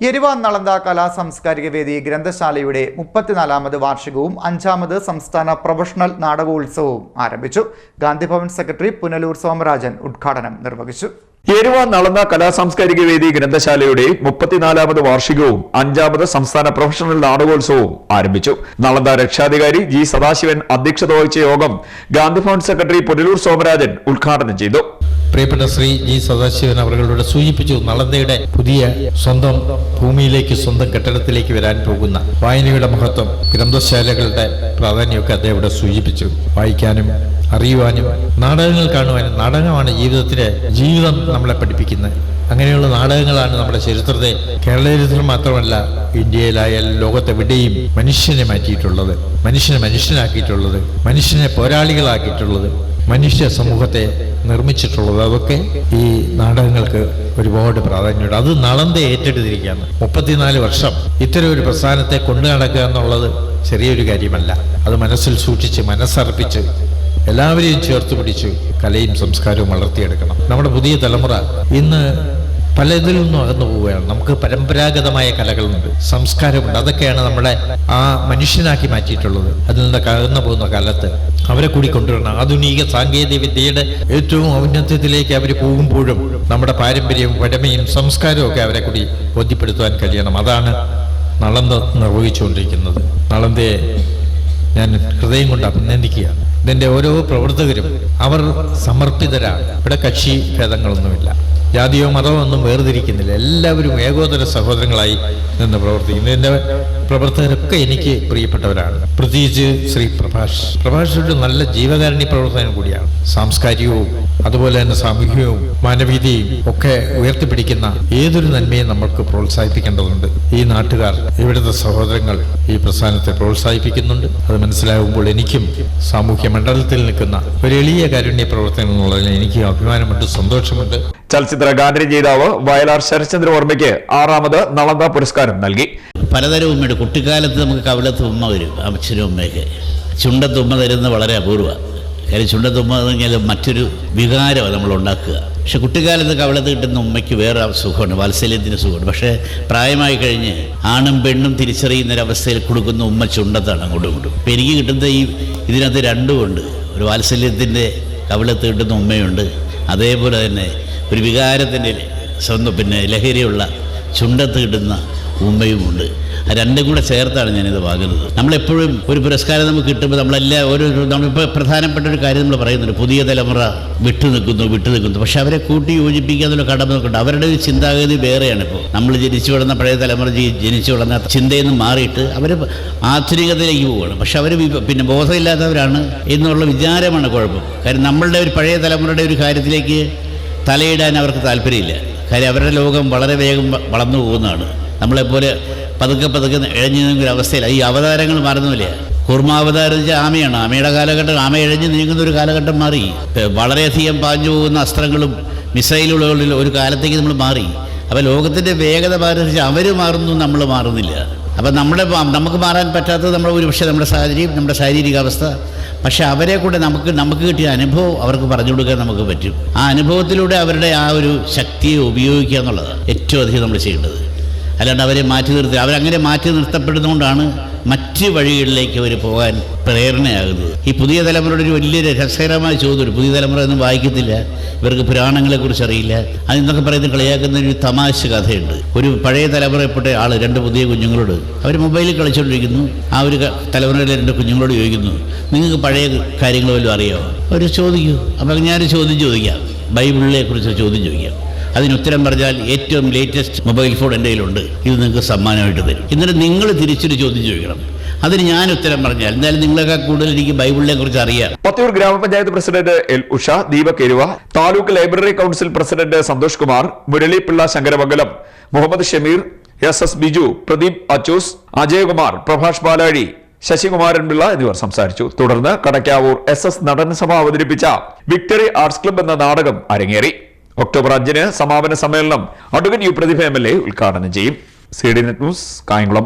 എരുവ നളന്ദ കലാ സാംസ്കാരിക വേദി ഗ്രന്ഥശാലയുടെ 34ാമത് വാർഷികവും 5ാമത് സംസ്ഥാന പ്രൊഫഷണൽ നാടകോത്സവവും ആരംഭിച്ചു. ഗാന്ധിഭവൻ സെക്രട്ടറി പുനലൂർ സോമരാജൻ ഉദ്ഘാടനം നിർവഹിച്ചു. എരുവ നളന്ദ കലാ സാംസ്കാരിക വേദി ഗ്രന്ഥശാലയുടെ 34ാമത് വാർഷികവും 5ാമത് സംസ്ഥാന പ്രൊഫഷണൽ നാടകോത്സവവും ആരംഭിച്ചു. നളന്ദ രക്ഷാധികാരി ജി സദാശിവൻ അധ്യക്ഷത വഹിച്ച യോഗം ഗാന്ധിഭവൻ സെക്രട്ടറി പുനലൂർ സോമരാജൻ ഉദ്ഘാടനം ചെയ്തു. പ്രിയപ്പെട്ട ശ്രീ ജി സദാശിവൻ അവരുടെ സൂചിപ്പിച്ചു, നളന്ദയുടെ പുതിയ സ്വന്തം ഭൂമിയിലേക്ക്, സ്വന്തം കെട്ടിടത്തിലേക്ക് വരാൻ പോകുന്ന വായനയുടെ മഹത്വം, ഗ്രന്ഥശാലകളുടെ പ്രാധാന്യമൊക്കെ അദ്ദേഹം ഇവിടെ സൂചിപ്പിച്ചു. വായിക്കാനും അറിയുവാനും നാടകങ്ങൾ കാണുവാനും, നാടകമാണ് ജീവിതം നമ്മളെ പഠിപ്പിക്കുന്നത്. അങ്ങനെയുള്ള നാടകങ്ങളാണ് നമ്മുടെ ചരിത്രത്തെ, കേരള ചരിത്രം മാത്രമല്ല ഇന്ത്യയിലായാലും ലോകത്തെവിടെയും മനുഷ്യനെ മാറ്റിയിട്ടുള്ളത്, മനുഷ്യനെ മനുഷ്യനാക്കിയിട്ടുള്ളത്, മനുഷ്യനെ പോരാളികളാക്കിയിട്ടുള്ളത്, മനുഷ്യ സമൂഹത്തെ നിർമ്മിച്ചിട്ടുള്ളത്. അതൊക്കെ ഈ നാടകങ്ങൾക്ക് ഒരുപാട് പ്രാധാന്യമുണ്ട്. അത് നളന്ദ ഏറ്റെടുത്തിരിക്കുകയാണ്. 34 വർഷം ഇത്തരം ഒരു പ്രസ്ഥാനത്തെ കൊണ്ടു നടക്കുക എന്നുള്ളത് ചെറിയൊരു കാര്യമല്ല. അത് മനസ്സിൽ സൂക്ഷിച്ച്, മനസ്സർപ്പിച്ച്, എല്ലാവരെയും ചേർത്ത് പിടിച്ച് കലയും സംസ്കാരവും വളർത്തിയെടുക്കണം. നമ്മുടെ പുതിയ തലമുറ ഇന്ന് പലതിൽ നിന്നും അകന്നു പോവുകയാണ്. നമുക്ക് പരമ്പരാഗതമായ കലകളുണ്ട്, സംസ്കാരമുണ്ട്. അതൊക്കെയാണ് നമ്മളെ ആ മനുഷ്യനാക്കി മാറ്റിയിട്ടുള്ളത്. അതിൽ നിന്ന് അകന്നു പോകുന്ന കാലത്ത് അവരെ കൂടി കൊണ്ടുവരണം. ആധുനിക സാങ്കേതിക വിദ്യയുടെ ഏറ്റവും ഔന്നത്യത്തിലേക്ക് അവർ പോകുമ്പോഴും നമ്മുടെ പാരമ്പര്യവും പഴമയും സംസ്കാരവും ഒക്കെ അവരെ കൂടി ബോധ്യപ്പെടുത്തുവാൻ കഴിയണം. അതാണ് നളന്ദ നിർവഹിച്ചുകൊണ്ടിരിക്കുന്നത്. നളന്ദയെ ഞാൻ ഹൃദയം കൊണ്ട് അഭിനന്ദിക്കുകയാണ്. ഇതിൻ്റെ ഓരോ പ്രവർത്തകരും അവർ സമർപ്പിതരാണ്. ഇവിടെ കക്ഷി ഭേദങ്ങളൊന്നുമില്ല, ജാതിയോ മതമോ ഒന്നും വേർതിരിക്കുന്നില്ല. എല്ലാവരും ഏകോദര സഹോദരങ്ങളായി നിന്ന് പ്രവർത്തിക്കുന്നു. ഇതിൻ്റെ പ്രവർത്തകരൊക്കെ എനിക്ക് പ്രിയപ്പെട്ടവരാണ്. പ്രത്യേകിച്ച് ശ്രീ പ്രഭാഷ് ഒരു നല്ല ജീവകാരുണ്യ പ്രവർത്തനം കൂടിയാണ്. സാംസ്കാരികവും അതുപോലെ തന്നെ സാമൂഹികവും മാനവീയതയും ഒക്കെ ഉയർത്തിപ്പിടിക്കുന്ന ഏതൊരു നന്മയും നമ്മൾക്ക് പ്രോത്സാഹിപ്പിക്കേണ്ടതുണ്ട്. ഈ നാട്ടുകാർ, ഇവിടുത്തെ സഹോദരങ്ങൾ ഈ പ്രസ്ഥാനത്തെ പ്രോത്സാഹിപ്പിക്കുന്നുണ്ട്. അത് മനസ്സിലാകുമ്പോൾ എനിക്കും സാമൂഹ്യ മണ്ഡലത്തിൽ നിൽക്കുന്ന ഒരു എളിയ കാരുണ്യ പ്രവർത്തനം എന്നുള്ളതിൽ എനിക്ക് അഭിമാനമുണ്ട്, സന്തോഷമുണ്ട്. ചലച്ചിത്ര ഗാനരചയിതാവ് വയലാർ ശരത്ചന്ദ്രവർമ്മയ്ക്ക് 6ാമത് നളന്ദ പുരസ്കാരം നൽകി. പലതരം ഉമ്മയുണ്ട്. കുട്ടിക്കാലത്ത് നമുക്ക് കവിളത്ത് ഉമ്മ വരും, അച്ഛനും ഉമ്മയൊക്കെ. ചുണ്ടത്ത് ഉമ്മ തരുന്നത് വളരെ അപൂർവമാണ്. കാര്യം ചുണ്ടത്ത് ഉമ്മ എന്ന് പറഞ്ഞാൽ മറ്റൊരു വികാരമാണ് നമ്മൾ ഉണ്ടാക്കുക. പക്ഷെ കുട്ടിക്കാലത്ത് കവിളത്ത് കിട്ടുന്ന ഉമ്മയ്ക്ക് വേറെ സുഖമുണ്ട്, വാത്സല്യത്തിന് സുഖമുണ്ട്. പക്ഷേ പ്രായമായി കഴിഞ്ഞ് ആണും പെണ്ണും തിരിച്ചറിയുന്നൊരവസ്ഥയിൽ കൊടുക്കുന്ന ഉമ്മ ചുണ്ടത്താണ്, അങ്ങോട്ടും ഇങ്ങോട്ടും. ഇപ്പം എനിക്ക് കിട്ടുന്ന ഇതിനകത്ത് രണ്ടുമുണ്ട്. ഒരു വാത്സല്യത്തിൻ്റെ കവിളത്ത് കിട്ടുന്ന ഉമ്മയുണ്ട്, അതേപോലെ തന്നെ ഒരു വികാരത്തിൻ്റെ സ്വന്തം ലഹരിയുള്ള ചുണ്ടത്ത് കിട്ടുന്ന ഉമ്മയുമുണ്ട്. ആ രണ്ടും കൂടെ ചേർത്താണ് ഞാനിത് വാങ്ങുന്നത്. നമ്മളെപ്പോഴും ഒരു പുരസ്കാരം നമുക്ക് കിട്ടുമ്പോൾ നമ്മളിപ്പോൾ പ്രധാനപ്പെട്ട ഒരു കാര്യം നമ്മൾ പറയുന്നുണ്ട്, പുതിയ തലമുറ വിട്ടുനിൽക്കുന്നു. പക്ഷെ അവരെ കൂട്ടി യോജിപ്പിക്കാനുള്ള കടമ നോക്കുന്നുണ്ട്. അവരുടെ ഒരു ചിന്താഗതി വേറെയാണ്. ഇപ്പോൾ നമ്മൾ ജനിച്ചു വളർന്ന പഴയ തലമുറ ജനിച്ചു വളർന്ന ചിന്തയിൽ നിന്ന് മാറിയിട്ട് അവർ ആധുനികതയിലേക്ക് പോവുകയാണ്. പക്ഷെ അവർ ബോധമില്ലാത്തവരാണ് എന്നുള്ള വിചാരമാണ് കുഴപ്പം. കാര്യം നമ്മളുടെ ഒരു പഴയ തലമുറയുടെ ഒരു കാര്യത്തിലേക്ക് തലയിടാൻ അവർക്ക് താല്പര്യമില്ല. കാര്യം അവരുടെ ലോകം വളരെ വേഗം വളർന്നു പോകുന്നതാണ്. നമ്മളെപ്പോലെ പതുക്കെ ഇഴഞ്ഞു നീങ്ങുന്ന അവസ്ഥയില്ല. ഈ അവതാരങ്ങൾ മാറുന്നില്ല. കൂർമാവതാരം വെച്ചാൽ ആമയാണ്. ആമയുടെ കാലഘട്ടം, ആമ ഇഴഞ്ഞു നീങ്ങുന്ന ഒരു കാലഘട്ടം മാറി. വളരെയധികം പാഞ്ഞു പോകുന്ന അസ്ത്രങ്ങളും മിസൈലുകളിൽ ഒരു കാലത്തേക്ക് നമ്മൾ മാറി. അപ്പോൾ ലോകത്തിൻ്റെ വേഗത മാറിച്ച് അവർ മാറുന്നു, നമ്മൾ മാറുന്നില്ല. അപ്പം നമുക്ക് മാറാൻ പറ്റാത്തത് നമ്മുടെ സാഹചര്യം, നമ്മുടെ ശാരീരികാവസ്ഥ. പക്ഷെ അവരെ കൂടെ നമുക്ക് കിട്ടിയ അനുഭവം അവർക്ക് പറഞ്ഞു കൊടുക്കാൻ നമുക്ക് പറ്റും. ആ അനുഭവത്തിലൂടെ അവരുടെ ആ ഒരു ശക്തിയെ ഉപയോഗിക്കുക എന്നുള്ളതാണ് ഏറ്റവും അധികം നമ്മൾ ചെയ്യേണ്ടത്. അല്ലാണ്ട് അവരെ അവരങ്ങനെ മാറ്റി നിർത്തപ്പെടുന്നതുകൊണ്ടാണ് മറ്റ് വഴികളിലേക്ക് അവർ പോകാൻ പ്രേരണയാകുന്നത്. ഈ പുതിയ തലമുറയുടെ ഒരു വലിയൊരു രസകരമായ ചോദ്യം, പുതിയ തലമുറ ഒന്നും വായിക്കത്തില്ല, ഇവർക്ക് പുരാണങ്ങളെക്കുറിച്ച് അറിയില്ല. അതിന്നൊക്കെ പറയുന്നത് കളിയാക്കുന്ന ഒരു തമാശ കഥയുണ്ട്. ഒരു പഴയ തലമുറയിൽപ്പെട്ട ആൾ 2 പുതിയ കുഞ്ഞുങ്ങളോട്, അവർ മൊബൈലിൽ കളിച്ചുകൊണ്ടിരിക്കുന്നു. ആ ഒരു തലമുറയിലെ 2 കുഞ്ഞുങ്ങളോട് ചോദിക്കുന്നു, നിങ്ങൾക്ക് പഴയ കാര്യങ്ങൾ വല്ലതും അറിയാമോ? അവർ ചോദിക്കൂ. അപ്പം ഞാനൊരു ചോദ്യം ചോദിക്കാം, ബൈബിളിനെ കുറിച്ച് ചോദ്യം ചോദിക്കാം. അതിനുത്തരം പറഞ്ഞാൽ ഏറ്റവും ലേറ്റസ്റ്റ് മൊബൈൽ ഫോൺ എൻ്റെ കയ്യിലുണ്ട്, ഇത് നിങ്ങൾക്ക് സമ്മാനമായിട്ട് തരും. എന്നിട്ട് നിങ്ങൾ തിരിച്ചൊരു ചോദ്യം ചോദിക്കണം. അതിന് ഞാൻ ഉത്തരം പറഞ്ഞാൽ എന്തായാലും നിങ്ങളെക്കാൾ കൂടുതൽ എനിക്ക് ബൈബിളിനെ കുറിച്ച് അറിയാം. Pathiyoor Gramapanchayat president L Usha, Deepak Eruva, taluk library council president Santhosh Kumar, Muralipillai Sankaramangalam, Muhammad Shameer, SS Biju, Pradeep Achoos, Ajayakumar, Prabhash Balazhi, Sasikumaran Pillai എന്നിവർ സംസാരിച്ചു. തുടർന്ന് കടക്കാവൂർ SS നടനസഭ അവതരിപ്പിച്ച വിക്ടറി ആർട്സ് ക്ലബ് എന്ന നാടകം അരങ്ങേറി. ഒക്ടോബർ 5-ന് സമാപന സമ്മേളനം അഡ്വക്കേറ്റ് യു പ്രതിഭ MLA ഉദ്ഘാടനം ചെയ്യും. CD net news, Kayamkulam.